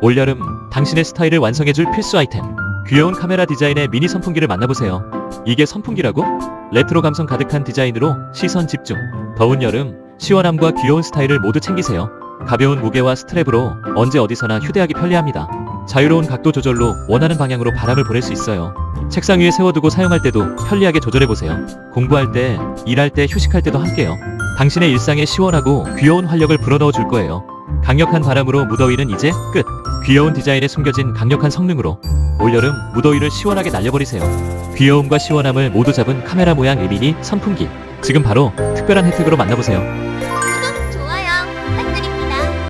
올여름 당신의 스타일을 완성해줄 필수 아이템, 귀여운 카메라 디자인의 미니 선풍기를 만나보세요. 이게 선풍기라고? 레트로 감성 가득한 디자인으로 시선 집중. 더운 여름 시원함과 귀여운 스타일을 모두 챙기세요. 가벼운 무게와 스트랩으로 언제 어디서나 휴대하기 편리합니다. 자유로운 각도 조절로 원하는 방향으로 바람을 보낼 수 있어요. 책상 위에 세워두고 사용할 때도 편리하게 조절해보세요. 공부할 때, 일할 때, 휴식할 때도 함께요. 당신의 일상에 시원하고 귀여운 활력을 불어넣어 줄 거예요. 강력한 바람으로 무더위는 이제 끝! 귀여운 디자인에 숨겨진 강력한 성능으로 올여름 무더위를 시원하게 날려버리세요. 귀여움과 시원함을 모두 잡은 카메라 모양 미니 선풍기. 지금 바로 특별한 혜택으로 만나보세요.